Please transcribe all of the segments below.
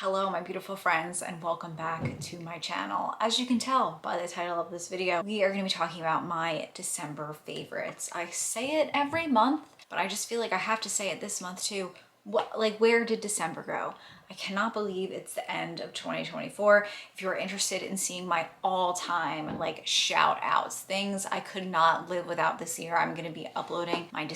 Hello my beautiful friends and welcome back to my channel. As you can tell by the title of this video, we are going to be talking about my December favorites. I say it every month, but I just feel like I have to say it this month too. Where did December go? I cannot believe it's the end of 2024. If you're interested in seeing my all-time shout outs, things I could not live without this year, I'm going to be uploading my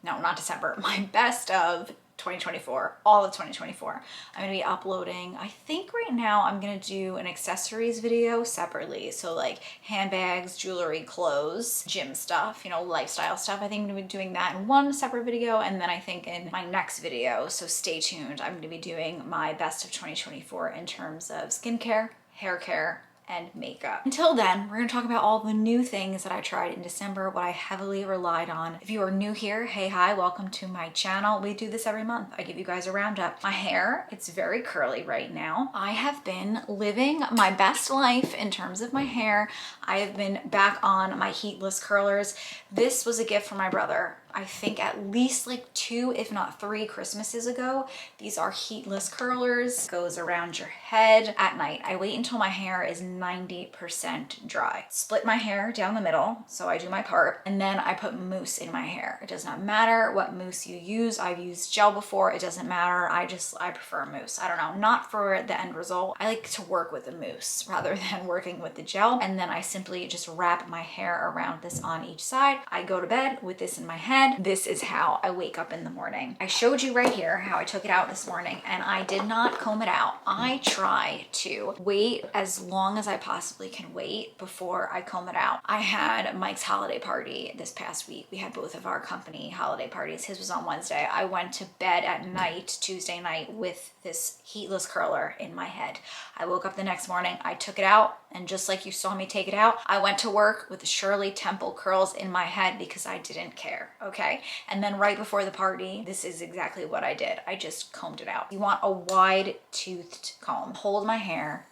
my best of 2024, all of 2024. I'm gonna be uploading, I think right now I'm gonna do an accessories video separately. So like handbags, jewelry, clothes, gym stuff, you know, lifestyle stuff. I think I'm gonna be doing that in one separate video. And then I think in my next video, so stay tuned, I'm gonna be doing my best of 2024 in terms of skincare, hair care, and makeup. Until then, we're gonna talk about all the new things that I tried in December, what I heavily relied on. If you are new here, hey, hi, welcome to my channel. We do this every month. I give you guys a roundup. My hair, it's very curly right now. I have been living my best life in terms of my hair. I have been back on my heatless curlers. This was a gift from my brother. I think at least like 2, if not 3 Christmases ago. These are heatless curlers. Goes around your head at night. I wait until my hair is 90% dry. Split my hair down the middle, so I do my part, and then I put mousse in my hair. It does not matter what mousse you use. I've used gel before, it doesn't matter. I prefer mousse. I don't know, not for the end result. I like to work with the mousse rather than working with the gel. And then I simply just wrap my hair around this on each side. I go to bed with this in my head. This is how I wake up in the morning. I showed you right here how I took it out this morning, and I did not comb it out. I try to wait as long as I possibly can wait before I comb it out. I had Mike's holiday party this past week. We had both of our company holiday parties. His was on Wednesday. I went to bed at night, Tuesday night, with this heatless curler in my head. I woke up the next morning, I took it out, and just like you saw me take it out, I went to work with the Shirley Temple curls in my head because I didn't care, okay? And then right before the party, this is exactly what I did. I just combed it out. You want a wide toothed comb. Hold my hair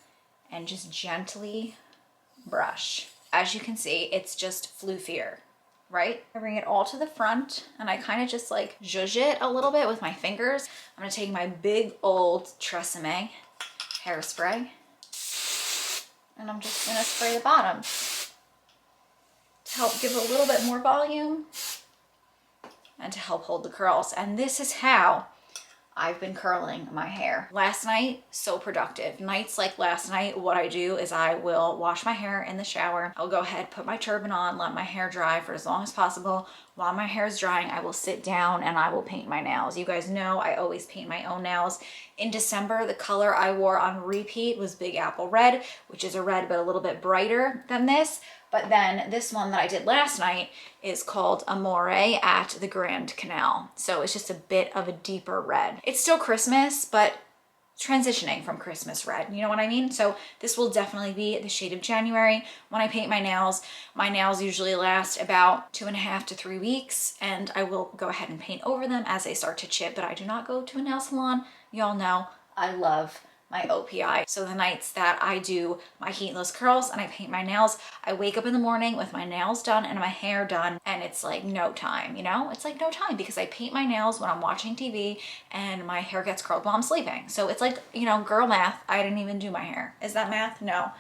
and just gently brush. As you can see, it's just floofier, right? I bring it all to the front and I kind of just like zhuzh it a little bit with my fingers. I'm gonna take my big old Tresemme hairspray and I'm just gonna spray the bottom to help give a little bit more volume and to help hold the curls. And this is how I've been curling my hair. Last night, so productive. Nights like last night, what I do is I will wash my hair in the shower. I'll go ahead, put my turban on, let my hair dry for as long as possible. While my hair is drying, I will sit down and I will paint my nails. You guys know I always paint my own nails. In December, the color I wore on repeat was Big Apple Red, which is a red but a little bit brighter than this. But then this one that I did last night is called Amore at the Grand Canal. So it's just a bit of a deeper red. It's still Christmas, but transitioning from Christmas red, you know what I mean? So this will definitely be the shade of January. When I paint my nails usually last about 2.5 to 3 weeks, and I will go ahead and paint over them as they start to chip, but I do not go to a nail salon. Y'all know I love my OPI. So the nights that I do my heatless curls and I paint my nails, I wake up in the morning with my nails done and my hair done, and it's like no time, you know? It's like no time because I paint my nails when I'm watching TV and my hair gets curled while I'm sleeping. So it's like, you know, girl math. I didn't even do my hair. Is that math? No.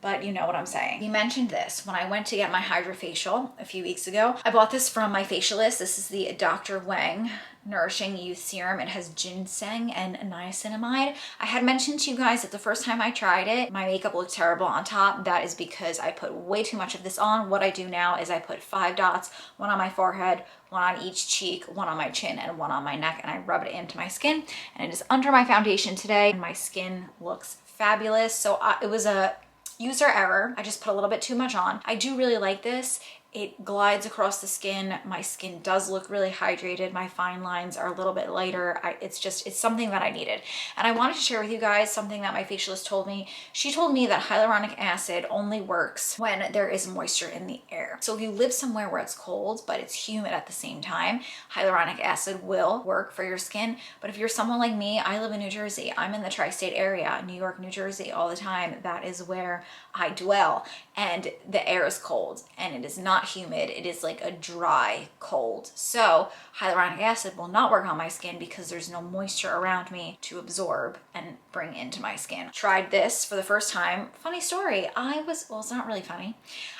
But you know what I'm saying. You mentioned this when I went to get my hydrofacial a few weeks ago. I bought this from my facialist. This is the Dr. Wang Nourishing Youth Serum. It has ginseng and niacinamide. I had mentioned to you guys that the first time I tried it, my makeup looked terrible on top. That is because I put way too much of this on. What I do now is I put 5 dots, one on my forehead, one on each cheek, one on my chin, and one on my neck, and I rub it into my skin. And it is under my foundation today, and my skin looks fabulous. So it was a user error. I just put a little bit too much on. I do really like this. It glides across the skin. My skin does look really hydrated. My fine lines are a little bit lighter. It's something that I needed. And I wanted to share with you guys something that my facialist told me. She told me that hyaluronic acid only works when there is moisture in the air. So if you live somewhere where it's cold, but it's humid at the same time, hyaluronic acid will work for your skin. But if you're someone like me, I live in New Jersey. I'm in the tri-state area, New York, New Jersey all the time. That is where I dwell. And the air is cold and it is not not humid. It is like a dry cold. So hyaluronic acid will not work on my skin because there's no moisture around me to absorb and bring into my skin. Tried this for the first time. Funny story. Well, it's not really funny.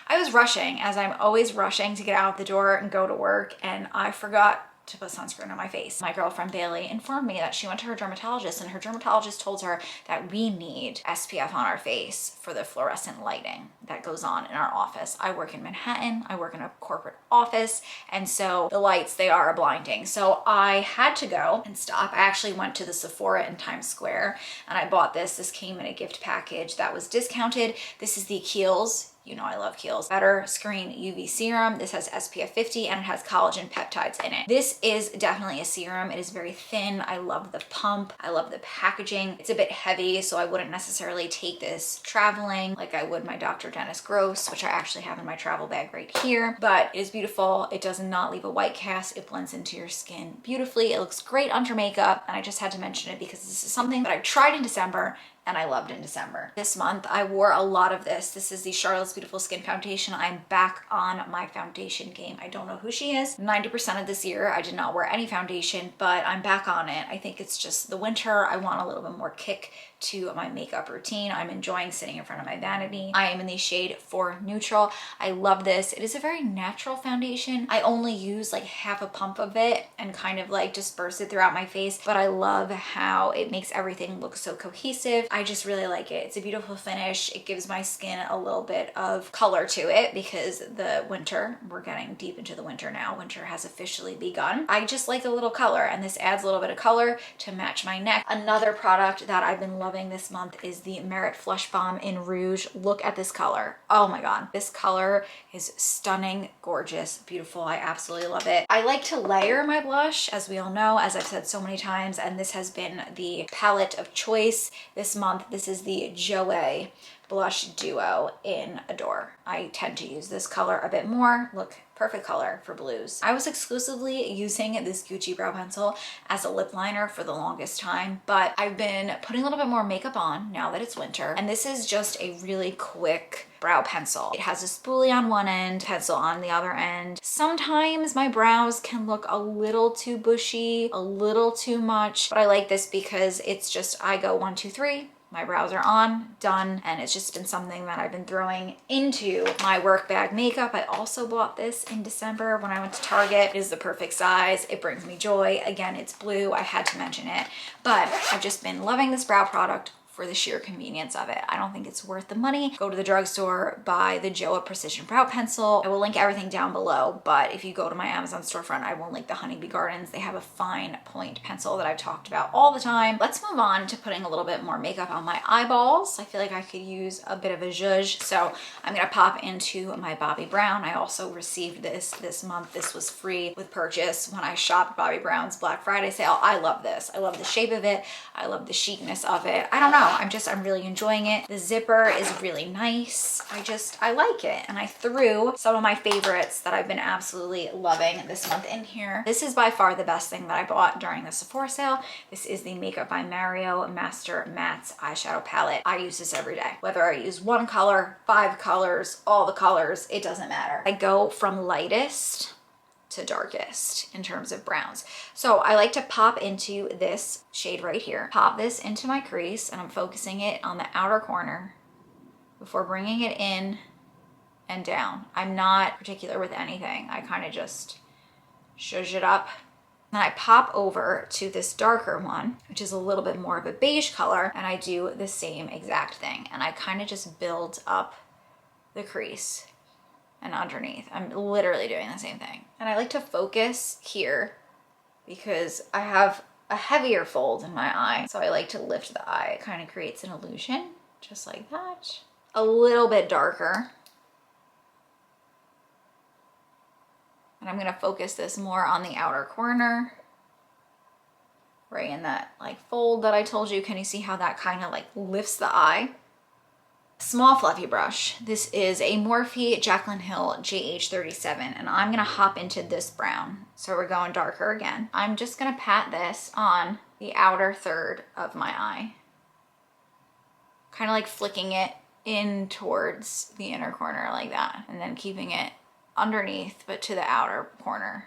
I was rushing, as I'm always rushing to get out the door and go to work, and I forgot to put sunscreen on my face. My girlfriend Bailey informed me that she went to her dermatologist, and her dermatologist told her that we need SPF on our face for the fluorescent lighting that goes on in our office. I work in Manhattan, I work in a corporate office, and so the lights, they are blinding. So I had to go and stop. I actually went to the Sephora in Times Square and I bought this. This came in a gift package that was discounted. This is the Kiehl's, you know I love Kiehl's, Better Screen UV Serum. This has SPF 50 and it has collagen peptides in it. This is definitely a serum. It is very thin. I love the pump. I love the packaging. It's a bit heavy, so I wouldn't necessarily take this traveling like I would my Dr. Dennis Gross, which I actually have in my travel bag right here. But it is beautiful. It does not leave a white cast. It blends into your skin beautifully. It looks great under makeup, and I just had to mention it because this is something that I tried in December and I loved in December. This month, I wore a lot of this. This is the Charlotte's Beautiful Skin Foundation. I'm back on my foundation game. I don't know who she is. 90% of this year, I did not wear any foundation, but I'm back on it. I think it's just the winter. I want a little bit more kick to my makeup routine. I'm enjoying sitting in front of my vanity. I am in the shade 4 Neutral. I love this. It is a very natural foundation. I only use like half a pump of it and kind of like disperse it throughout my face, but I love how it makes everything look so cohesive. I just really like it. It's a beautiful finish. It gives my skin a little bit of color to it because the winter, we're getting deep into the winter now. Winter has officially begun. I just like a little color, and this adds a little bit of color to match my neck. Another product that I've been loving this month is the Merit Flush Balm in Rouge. Look at this color. Oh my God. This color is stunning, gorgeous, beautiful. I absolutely love it. I like to layer my blush, as we all know, as I've said so many times, and this has been the palette of choice this month. This is the Joe Blush Duo in Adore. I tend to use this color a bit more. Look, perfect color for blues. I was exclusively using this Gucci brow pencil as a lip liner for the longest time, but I've been putting a little bit more makeup on now that it's winter. And this is just a really quick brow pencil. It has a spoolie on one end, pencil on the other end. Sometimes my brows can look a little too bushy, a little too much, but I like this because it's just, I go 1, 2, 3. My brows are on, done, and it's just been something that I've been throwing into my work bag makeup. I also bought this in December when I went to Target. It is the perfect size. It brings me joy. Again, it's blue. I had to mention it, but I've just been loving this brow product for the sheer convenience of it. I don't think it's worth the money. Go to the drugstore, buy the Joa Precision Brow Pencil. I will link everything down below, but if you go to my Amazon storefront, I will link the Honeybee Gardens. They have a fine point pencil that I've talked about all the time. Let's move on to putting a little bit more makeup on my eyeballs. I feel like I could use a bit of a zhuzh, so I'm gonna pop into my Bobbi Brown. I also received this month. This was free with purchase when I shopped Bobbi Brown's Black Friday sale. I love this. I love the shape of it. I love the chicness of it. I don't know. I'm really enjoying it. The zipper is really nice. I like it. And I threw some of my favorites that I've been absolutely loving this month in here. This is by far the best thing that I bought during the Sephora sale. This is the Makeup by Mario Master Mattes eyeshadow palette. I use this every day. Whether I use one color, 5 colors, all the colors, it doesn't matter. I go from lightest to darkest in terms of browns. So I like to pop into this shade right here, pop this into my crease, and I'm focusing it on the outer corner before bringing it in and down. I'm not particular with anything. I kind of just zhuzh it up. Then I pop over to this darker one, which is a little bit more of a beige color, and I do the same exact thing. And I kind of just build up the crease and underneath. I'm literally doing the same thing. And I like to focus here because I have a heavier fold in my eye. So I like to lift the eye. It kind of creates an illusion, just like that. A little bit darker. And I'm gonna focus this more on the outer corner, right in that like fold that I told you. Can you see how that kind of like lifts the eye? Small fluffy brush. This is a Morphe Jaclyn Hill JH37, and I'm gonna hop into this brown. So we're going darker again. I'm just gonna pat this on the outer third of my eye. Kind of like flicking it in towards the inner corner like that, and then keeping it underneath, but to the outer corner.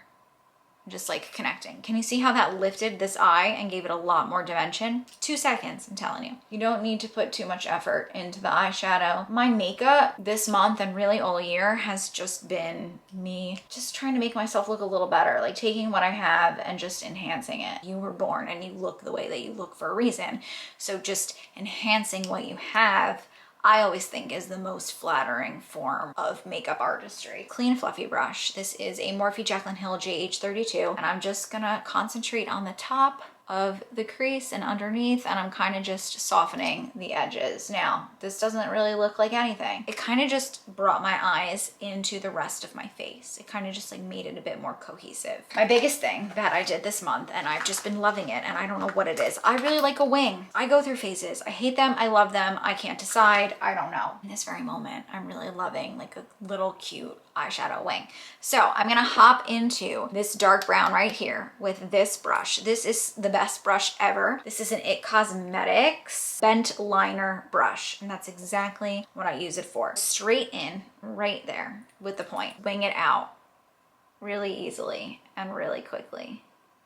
Just like connecting. Can you see how that lifted this eye and gave it a lot more dimension? 2 seconds, I'm telling you. You don't need to put too much effort into the eyeshadow. My makeup this month and really all year has just been me just trying to make myself look a little better, like taking what I have and just enhancing it. You were born and you look the way that you look for a reason. So just enhancing what you have, I always think is the most flattering form of makeup artistry. Clean fluffy brush. This is a Morphe Jaclyn Hill JH32, and I'm just gonna concentrate on the top of the crease and underneath, and I'm kind of just softening the edges. Now, this doesn't really look like anything. It kind of just brought my eyes into the rest of my face. It kind of just like made it a bit more cohesive. My biggest thing that I did this month, and I've just been loving it, and I don't know what it is. I really like a wing. I go through phases. I hate them, I love them, I can't decide, I don't know. In this very moment, I'm really loving like a little cute eyeshadow wing. So I'm gonna hop into this dark brown right here with this brush. This is the best brush ever. This is an It Cosmetics bent liner brush, and that's exactly what I use it for. Straight in right there with the point. Wing it out really easily and really quickly.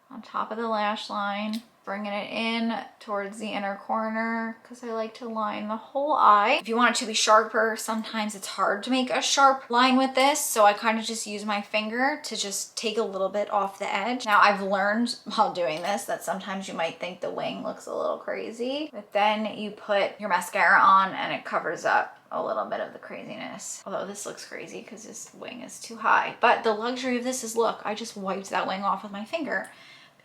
On top of the lash line, bringing it in towards the inner corner because I like to line the whole eye. If you want it to be sharper, sometimes it's hard to make a sharp line with this, so I kind of just use my finger to just take a little bit off the edge. Now, I've learned while doing this that sometimes you might think the wing looks a little crazy, but then you put your mascara on and it covers up a little bit of the craziness. Although this looks crazy because this wing is too high. But the luxury of this is, look, I just wiped that wing off with my finger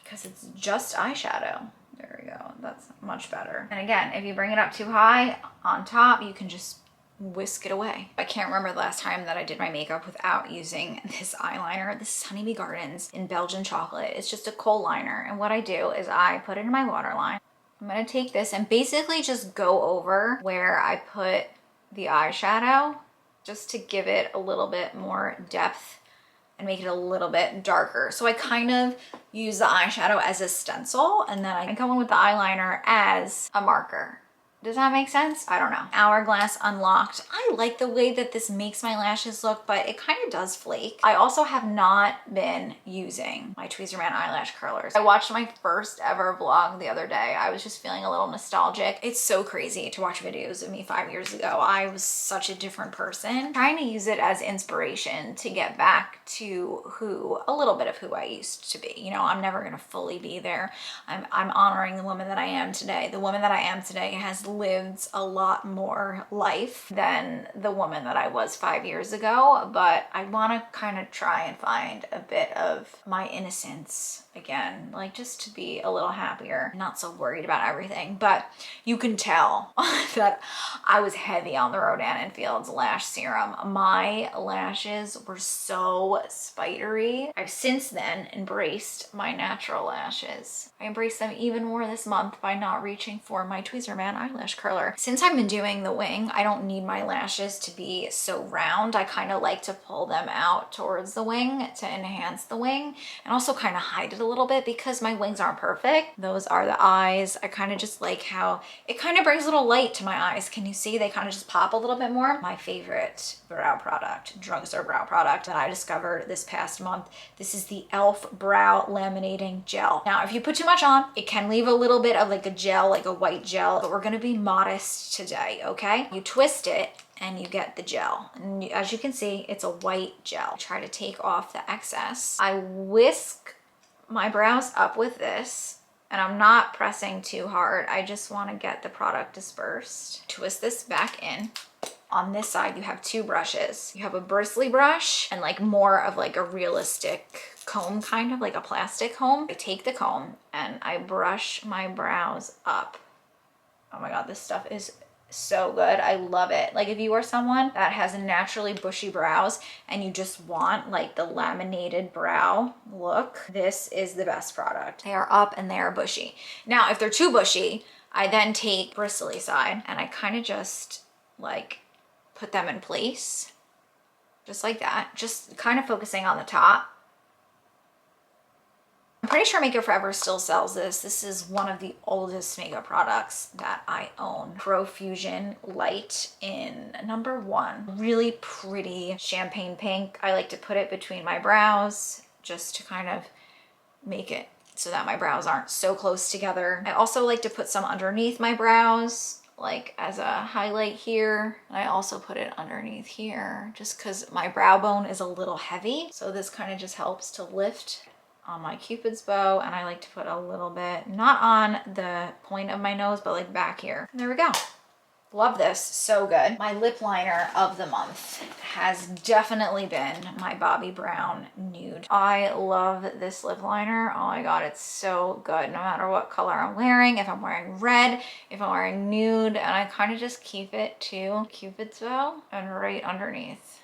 because it's just eyeshadow. There we go, that's much better. And again, if you bring it up too high on top, you can just whisk it away. I can't remember the last time that I did my makeup without using this eyeliner. This is Honeybee Gardens in Belgian chocolate. It's just a kohl liner. And what I do is I put it in my waterline. I'm gonna take this and basically just go over where I put the eyeshadow just to give it a little bit more depth and make it a little bit darker. So I kind of use the eyeshadow as a stencil, and then I go in with the eyeliner as a marker. Does that make sense? I don't know. Hourglass unlocked. I like the way that this makes my lashes look, but it kind of does flake. I also have not been using my Tweezerman eyelash curlers. I watched my first ever vlog the other day. I was just feeling a little nostalgic. It's so crazy to watch videos of me 5 years ago. I was such a different person. Trying to use it as inspiration to get back to a little bit of who I used to be. You know, I'm never gonna fully be there. I'm honoring the woman that I am today. The woman that I am today has lived a lot more life than the woman that I was 5 years ago, but I want to kind of try and find a bit of my innocence again, like just to be a little happier, not so worried about everything. But you can tell that I was heavy on the Rodan & Fields lash serum. My lashes were so spidery. I've since then embraced my natural lashes. I embraced them even more this month by not reaching for my Tweezerman eyelash curler. Since I've been doing the wing, I don't need my lashes to be so round. I kind of like to pull them out towards the wing to enhance the wing and also kind of hide it a little bit because my wings aren't perfect. Those are the eyes. I kind of just like how it kind of brings a little light to my eyes. Can you see they kind of just pop a little bit more? My favorite brow product, drugstore brow product that I discovered this past month. This is the e.l.f. Brow Laminating Gel. Now, if you put too much on, it can leave a little bit of like a gel, like a white gel, but we're gonna be modest today, okay? You twist it and you get the gel. And as you can see, it's a white gel. Try to take off the excess. I whisk my brows up with this, and I'm not pressing too hard. I just wanna get the product dispersed. Twist this back in. On this side, you have two brushes. You have a bristly brush and like more of like a realistic comb, kind of like a plastic comb. I take the comb and I brush my brows up. Oh my God, this stuff is so good. I love it. Like if you are someone that has naturally bushy brows and you just want like the laminated brow look, this is the best product. They are up and they are bushy. Now, if they're too bushy, I then take bristly side and I kind of just like put them in place, just like that. Just kind of focusing on the top. I'm pretty sure Makeup Forever still sells this. This is one of the oldest makeup products that I own. Profusion Light in number 1. Really pretty champagne pink. I like to put it between my brows just to kind of make it so that my brows aren't so close together. I also like to put some underneath my brows, like as a highlight here. And I also put it underneath here just because my brow bone is a little heavy. So this kind of just helps to lift on my Cupid's bow. And I like to put a little bit, not on the point of my nose, but like back here. And there we go. Love this, so good. My lip liner of the month has definitely been my Bobbi Brown Nude. I love this lip liner. Oh my God, it's so good. No matter what color I'm wearing, if I'm wearing red, if I'm wearing nude, and I kind of just keep it to Cupid's bow and right underneath.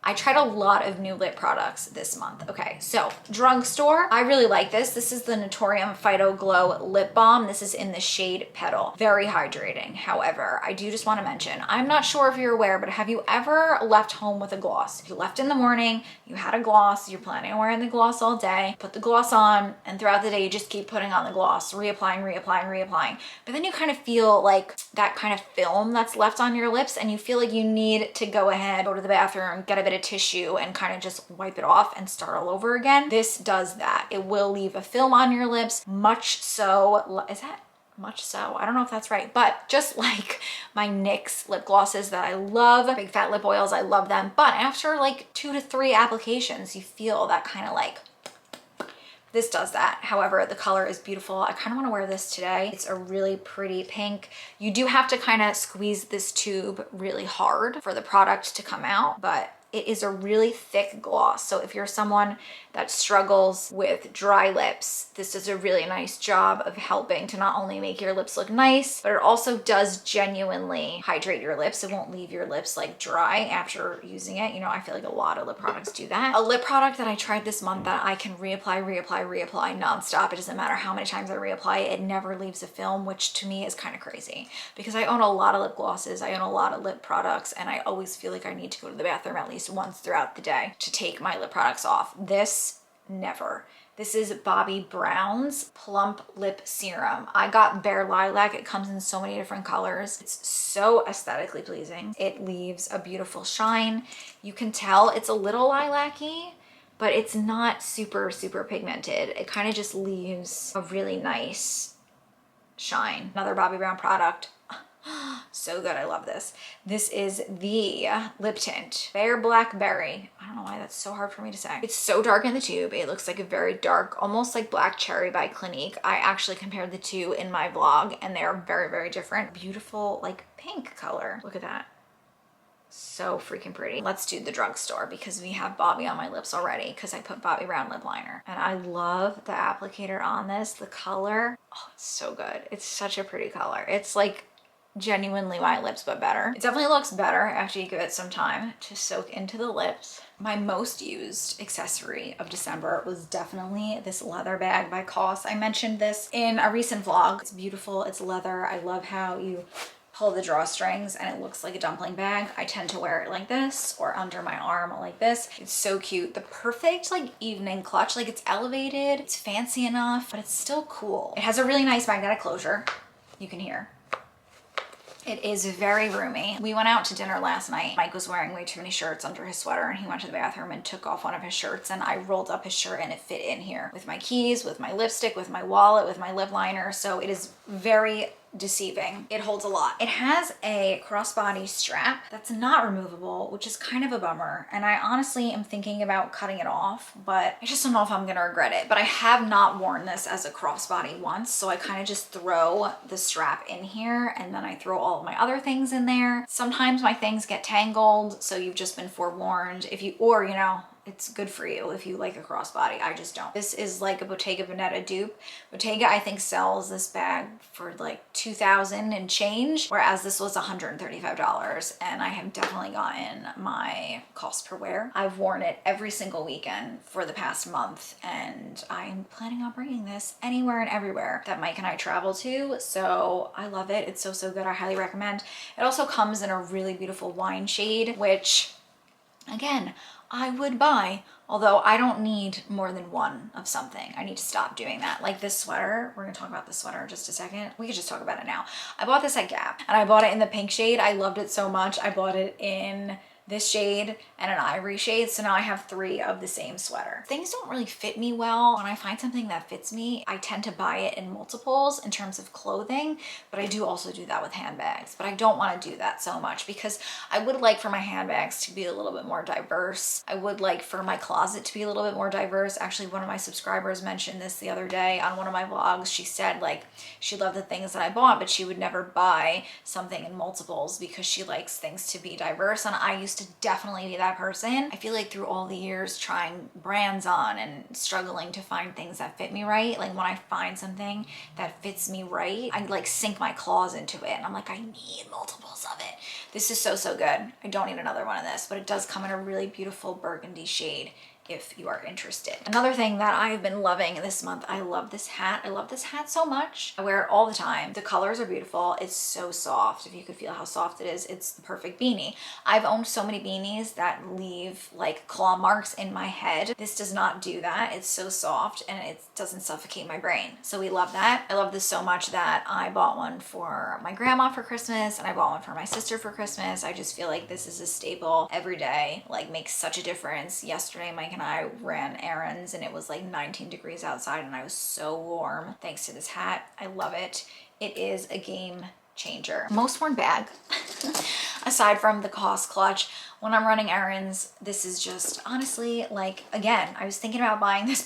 I tried a lot of new lip products this month. Okay, so drugstore. I really like this. This is the Naturium Phyto Glow Lip Balm. This is in the shade Petal. Very hydrating. However, I do just want to mention, I'm not sure if you're aware, but have you ever left home with a gloss? You left in the morning, you had a gloss, you're planning on wearing the gloss all day, put the gloss on, and throughout the day you just keep putting on the gloss, reapplying, reapplying, reapplying. But then you kind of feel like that kind of film that's left on your lips, and you feel like you need to go ahead, go to the bathroom, get a bit of tissue and kind of just wipe it off and start all over again. This does that. It will leave a film on your lips, much so, is that much so? I don't know if that's right, but just like my NYX lip glosses that I love, big fat lip oils, I love them. But after like 2 to 3 applications, you feel that kind of like, this does that. However, the color is beautiful. I kind of want to wear this today. It's a really pretty pink. You do have to kind of squeeze this tube really hard for the product to come out, but it is a really thick gloss. So if you're someone that struggles with dry lips, this does a really nice job of helping to not only make your lips look nice, but it also does genuinely hydrate your lips. It won't leave your lips like dry after using it. You know, I feel like a lot of lip products do that. A lip product that I tried this month that I can reapply, reapply, reapply nonstop. It doesn't matter how many times I reapply it, it never leaves a film, which to me is kind of crazy because I own a lot of lip glosses, I own a lot of lip products, and I always feel like I need to go to the bathroom at least once throughout the day to take my lip products off. This, never. This is Bobbi Brown's Plump Lip Serum. I got Bare Lilac. It comes in so many different colors. It's so aesthetically pleasing. It leaves a beautiful shine. You can tell it's a little lilac-y, but it's not super, super pigmented. It kind of just leaves a really nice shine. Another Bobbi Brown product. So good, I love this. This is the lip tint, Bare Blackberry. I don't know why that's so hard for me to say. It's so dark in the tube. It looks like a very dark, almost like Black Cherry by Clinique. I actually compared the two in my vlog and they're very, very different. Beautiful, like pink color. Look at that. So freaking pretty. Let's do the drugstore because we have Bobbi on my lips already because I put Bobbi Brown lip liner. And I love the applicator on this, the color. Oh, it's so good. It's such a pretty color. It's like genuinely my lips, but better. It definitely looks better after you give it some time to soak into the lips. My most used accessory of December was definitely this leather bag by COS. I mentioned this in a recent vlog. It's beautiful, it's leather. I love how you pull the drawstrings and it looks like a dumpling bag. I tend to wear it like this or under my arm like this. It's so cute. The perfect like evening clutch. Like it's elevated, it's fancy enough, but it's still cool. It has a really nice magnetic closure. You can hear. It is very roomy. We went out to dinner last night. Mike was wearing way too many shirts under his sweater and he went to the bathroom and took off one of his shirts and I rolled up his shirt and it fit in here with my keys, with my lipstick, with my wallet, with my lip liner. So it is very deceiving. It holds a lot. It has a crossbody strap that's not removable, which is kind of a bummer. And I honestly am thinking about cutting it off, but I just don't know if I'm gonna regret it. But I have not worn this as a crossbody once. So I kind of just throw the strap in here and then I throw all of my other things in there. Sometimes my things get tangled. So you've just been forewarned. If you, or you know, it's good for you if you like a crossbody. I just don't. This is like a Bottega Veneta dupe. Bottega, I think, sells this bag for like $2,000 and change, whereas this was $135. And I have definitely gotten my cost per wear. I've worn it every single weekend for the past month, and I'm planning on bringing this anywhere and everywhere that Mike and I travel to. So I love it. It's so, so good. I highly recommend. It also comes in a really beautiful wine shade, which Again, I would buy, although I don't need more than one of something. I need to stop doing that. Like this sweater, we're gonna talk about the sweater in just a second. We could just talk about it now. I bought this at Gap and I bought it in the pink shade. I loved it so much. I bought it in this shade and an ivory shade, so now I have 3 of the same sweater. Things don't really fit me well. When I find something that fits me, I tend to buy it in multiples in terms of clothing, but I do also do that with handbags. But I don't want to do that so much because I would like for my handbags to be a little bit more diverse. I would like for my closet to be a little bit more diverse. Actually, one of my subscribers mentioned this the other day on one of my vlogs. She said like she loved the things that I bought, but she would never buy something in multiples because she likes things to be diverse, and I used to definitely be that person. I feel like through all the years trying brands on and struggling to find things that fit me right, like when I find something that fits me right, I like sink my claws into it and I'm like, I need multiples of it. This is so, so good. I don't need another one of this, but it does come in a really beautiful burgundy shade if you are interested. Another thing that I've been loving this month, I love this hat. I love this hat so much. I wear it all the time. The colors are beautiful. It's so soft. If you could feel how soft it is, it's the perfect beanie. I've owned so many beanies that leave like claw marks in my head. This does not do that. It's so soft and it doesn't suffocate my brain. So we love that. I love this so much that I bought one for my grandma for Christmas and I bought one for my sister for Christmas. I just feel like this is a staple every day, like makes such a difference. Yesterday, Mike and I ran errands and it was like 19 degrees outside and I was so warm thanks to this hat. I love it. It is a game changer. Most worn bag, aside from the COS clutch, when I'm running errands, this is just honestly like, again, I was thinking about buying this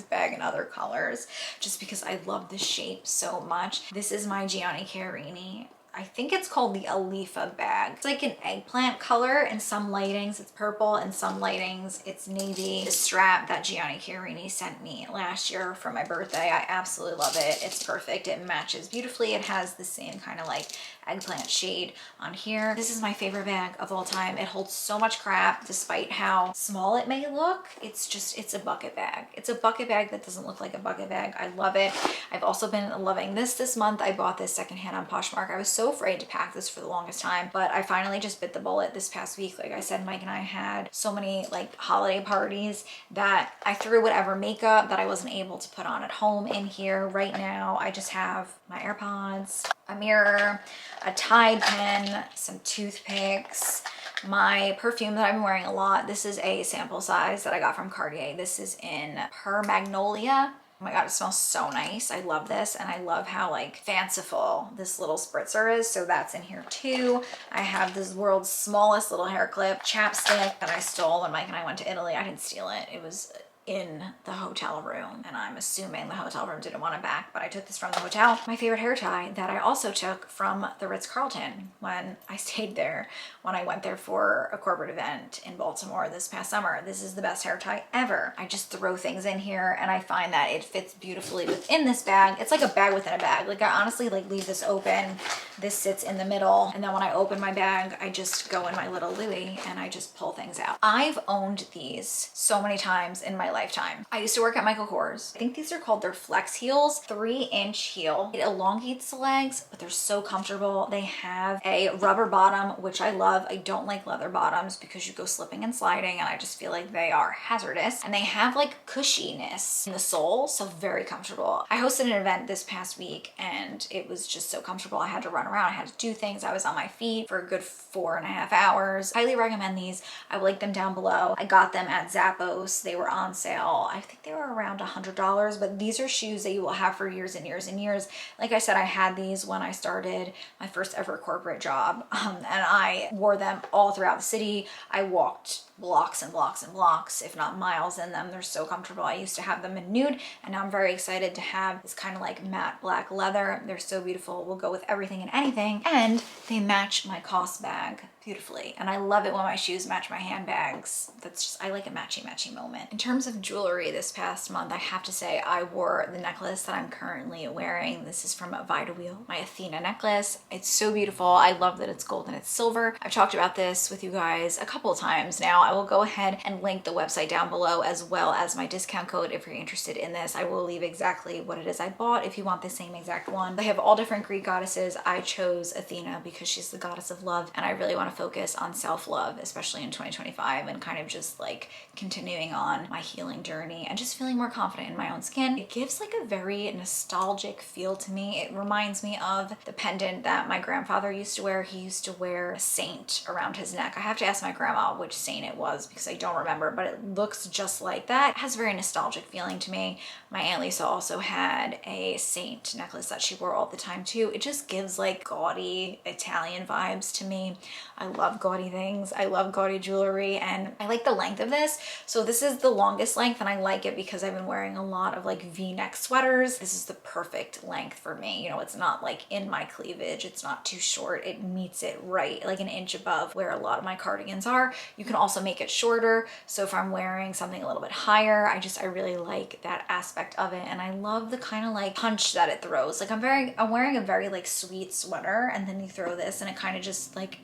bag in other colors just because I love the shape so much. This is my Gianni Chiarini. I think it's called the Alifa bag. It's like an eggplant color. In some lightings it's purple, in some lightings it's navy. The strap that Gianni Chiarini sent me last year for my birthday, I absolutely love it. It's perfect. It matches beautifully. It has the same kind of like eggplant shade on here. This is my favorite bag of all time. It holds so much crap despite how small it may look. It's a bucket bag. It's a bucket bag that doesn't look like a bucket bag. I love it. I've also been loving this month. I bought this secondhand on Poshmark. I was so afraid to pack this for the longest time, but I finally just bit the bullet this past week. Like I said, Mike and I had so many like holiday parties that I threw whatever makeup that I wasn't able to put on at home in here. Right now, I just have my AirPods, a mirror, a Tide pen, some toothpicks, my perfume that I've been wearing a lot. This is a sample size that I got from Cartier. This is in Per Magnolia. Oh my God, it smells so nice. I love this, and I love how like fanciful this little spritzer is. So that's in here too. I have this world's smallest little hair clip, chapstick that I stole when Mike and I went to Italy. I didn't steal it. It was in the hotel room, and I'm assuming the hotel room didn't want it back, but I took this from the hotel. My favorite hair tie that I also took from the Ritz-Carlton when I stayed there, when I went there for a corporate event in Baltimore this past summer. This is the best hair tie ever. I just throw things in here and I find that it fits beautifully within this bag. It's like a bag within a bag. Like I honestly like leave this open. This sits in the middle, and then when I open my bag, I just go in my little Louis and I just pull things out. I've owned these so many times in my lifetime. I used to work at Michael Kors. I think these are called their Flex heels, 3-inch heel. It elongates the legs, but they're so comfortable. They have a rubber bottom, which I love. I don't like leather bottoms because you go slipping and sliding, and I just feel like they are hazardous. And they have like cushiness in the sole, so very comfortable. I hosted an event this past week and it was just so comfortable. I had to run around, I had to do things. I was on my feet for a good 4.5 hours. Highly recommend these. I will link them down below. I got them at Zappos. They were on sale. I think they were around $100, but these are shoes that you will have for years and years and years. Like I said, I had these when I started my first ever corporate job, and I wore them all throughout the city. I walked blocks and blocks and blocks, if not miles in them. They're so comfortable. I used to have them in nude, and now I'm very excited to have this kind of like matte black leather. They're so beautiful. Will go with everything and anything, and they match my COS bag beautifully. And I love it when my shoes match my handbags. That's just, I like a matchy moment. In terms of jewelry this past month, I have to say I wore the necklace that I'm currently wearing. This is from Vita Wheel, my Athena necklace. It's so beautiful. I love that it's gold and it's silver. I've talked about this with you guys a couple of times now. I will go ahead and link the website down below as well as my discount code if you're interested in this. I will leave exactly what it is I bought if you want the same exact one. They have all different Greek goddesses. I chose Athena because because she's the goddess of love, and I really want to focus on self-love, especially in 2025, and kind of just like continuing on my healing journey and just feeling more confident in my own skin. It gives like a very nostalgic feel to me. It reminds me of the pendant that my grandfather used to wear. He used to wear a saint around his neck. I have to ask my grandma which saint it was because I don't remember, but it looks just like that. It has a very nostalgic feeling to me. My Aunt Lisa also had a saint necklace that she wore all the time too. It just gives like gaudy Italian vibes to me. I love gaudy things. I love gaudy jewelry, and I like the length of this. So this is the longest length, and I like it because I've been wearing a lot of like V-neck sweaters. This is the perfect length for me. You know, it's not like in my cleavage. It's not too short. It meets it right, like an inch above where a lot of my cardigans are. You can also make it shorter. So if I'm wearing something a little bit higher, I really like that aspect of it. And I love the kind of like punch that it throws. Like I'm wearing a very like sweet sweater, and then you throw this and it kind of just like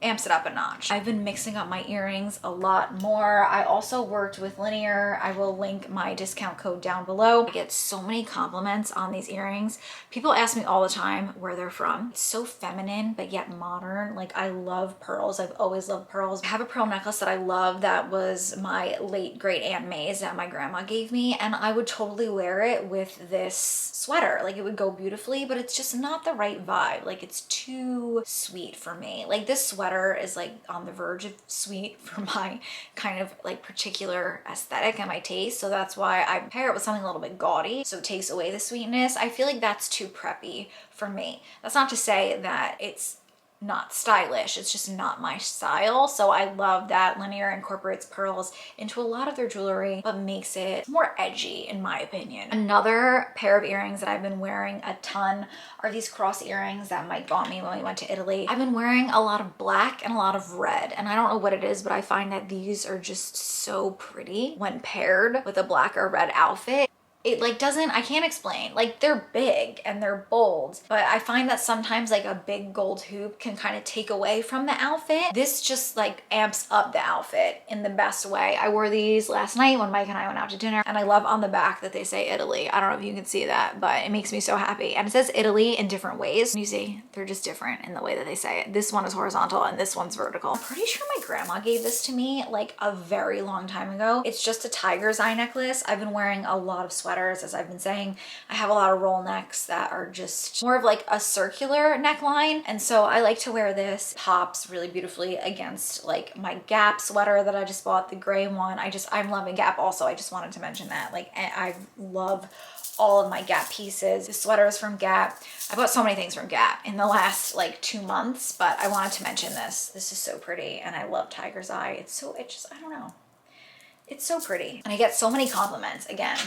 amps it up a notch. I've been mixing up my earrings a lot more. I also worked with Linjer. I will link my discount code down below. I get so many compliments on these earrings. People ask me all the time where they're from. It's so feminine, but yet modern. Like I love pearls. I've always loved pearls. I have a pearl necklace that I love that was my late great Aunt May's that my grandma gave me, and I would totally wear it with this sweater. Like it would go beautifully, but it's just not the right vibe. Like it's too sweet for me. Like this sweater is like on the verge of sweet for my kind of like particular aesthetic and my taste. So that's why I pair it with something a little bit gaudy, so it takes away the sweetness. I feel like that's too preppy for me. That's not to say that it's not stylish, it's just not my style. So I love that Linjer incorporates pearls into a lot of their jewelry, but makes it more edgy in my opinion. Another pair of earrings that I've been wearing a ton are these cross earrings that Mike got me when we went to Italy. I've been wearing a lot of black and a lot of red, and I don't know what it is, but I find that these are just so pretty when paired with a black or red outfit. It like doesn't, I can't explain. Like they're big and they're bold, but I find that sometimes like a big gold hoop can kind of take away from the outfit. This just like amps up the outfit in the best way. I wore these last night when Mike and I went out to dinner, and I love on the back that they say Italy. I don't know if you can see that, but it makes me so happy. And it says Italy in different ways. You see, they're just different in the way that they say it. This one is horizontal and this one's vertical. I'm pretty sure my grandma gave this to me like a very long time ago. It's just a tiger's eye necklace. I've been wearing a lot of sweaters, as I've been saying. I have a lot of roll necks that are just more of like a circular neckline, and so I like to wear this. Pops really beautifully against like my Gap sweater that I just bought, the gray one. I'm loving Gap also. I just wanted to mention that. Like I love all of my Gap pieces. The sweater is from Gap. I bought so many things from Gap in the last like 2 months, but I wanted to mention this. This is so pretty, and I love tiger's eye. It's just, I don't know. It's so pretty. And I get so many compliments again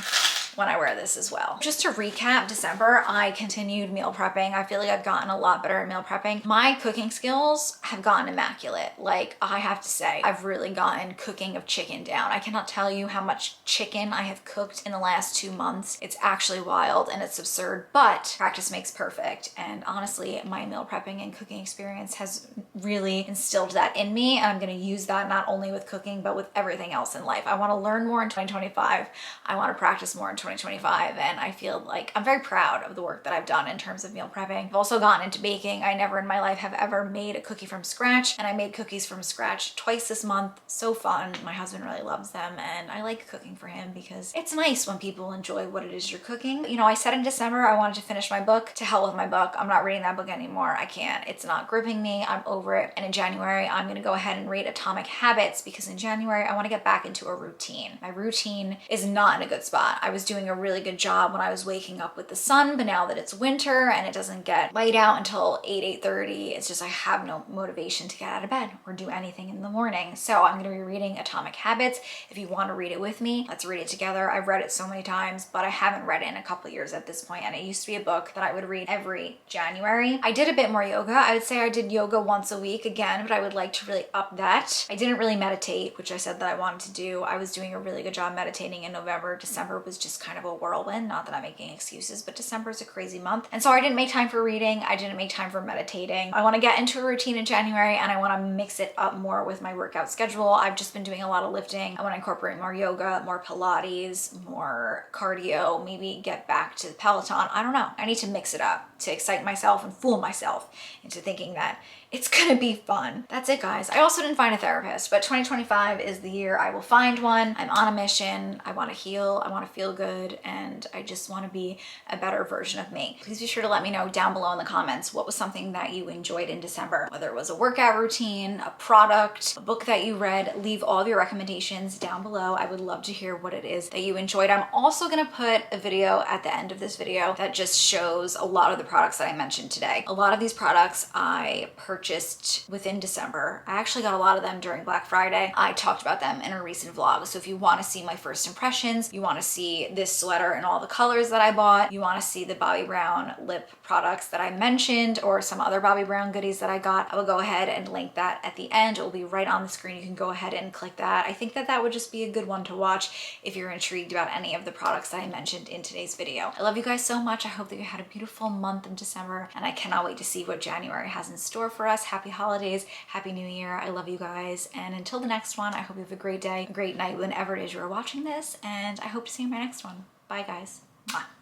when I wear this as well. Just to recap, December, I continued meal prepping. I feel like I've gotten a lot better at meal prepping. My cooking skills have gotten immaculate. Like I have to say, I've really gotten cooking of chicken down. I cannot tell you how much chicken I have cooked in the last 2 months. It's actually wild and it's absurd, but practice makes perfect. And honestly, my meal prepping and cooking experience has really instilled that in me. And I'm gonna use that not only with cooking, but with everything else in life. I wanna learn more in 2025. I wanna practice more in 2025, and I feel like I'm very proud of the work that I've done in terms of meal prepping. I've also gotten into baking. I never in my life have ever made a cookie from scratch, and I made cookies from scratch twice this month. So fun. My husband really loves them, and I like cooking for him because it's nice when people enjoy what it is you're cooking. You know, I said in December I wanted to finish my book. To hell with my book. I'm not reading that book anymore. I can't. It's not gripping me. I'm over it. And in January, I'm gonna go ahead and read Atomic Habits because in January, I wanna get back into a routine. My routine is not in a good spot. I was doing a really good job when I was waking up with the sun, but now that it's winter and it doesn't get light out until 8:30, it's just I have no motivation to get out of bed or do anything in the morning. So I'm gonna be reading Atomic Habits. If you want to read it with me, let's read it together. I've read it so many times, but I haven't read it in a couple years at this point, and it used to be a book that I would read every January. I did a bit more yoga. I would say I did yoga once a week again, but I would like to really up that. I didn't really meditate, which I said that I wanted to do. I was doing a really good job meditating in November. December was just kind of a whirlwind. Not that I'm making excuses, but December is a crazy month. And so I didn't make time for reading. I didn't make time for meditating. I want to get into a routine in January, and I want to mix it up more with my workout schedule. I've just been doing a lot of lifting. I want to incorporate more yoga, more Pilates, more cardio, maybe get back to the Peloton. I don't know. I need to mix it up. to excite myself and fool myself into thinking that it's gonna be fun. That's it, guys. I also didn't find a therapist, but 2025 is the year I will find one. I'm on a mission. I want to heal. I want to feel good. And I just want to be a better version of me. Please be sure to let me know down below in the comments what was something that you enjoyed in December, whether it was a workout routine, a product, a book that you read. Leave all of your recommendations down below. I would love to hear what it is that you enjoyed. I'm also gonna put a video at the end of this video that just shows a lot of the products that I mentioned today. A lot of these products I purchased within December. I actually got a lot of them during Black Friday. I talked about them in a recent vlog. So if you want to see my first impressions, you want to see this sweater and all the colors that I bought, you want to see the Bobbi Brown lip products that I mentioned, or some other Bobbi Brown goodies that I got, I will go ahead and link that at the end. It will be right on the screen. You can go ahead and click that. I think that that would just be a good one to watch if you're intrigued about any of the products that I mentioned in today's video. I love you guys so much. I hope that you had a beautiful month in December, and I cannot wait to see what January has in store for us. Happy holidays, happy new year. I love you guys. And until the next one, I hope you have a great day, a great night, whenever it is you're watching this. And I hope to see you in my next one. Bye, guys. Mwah.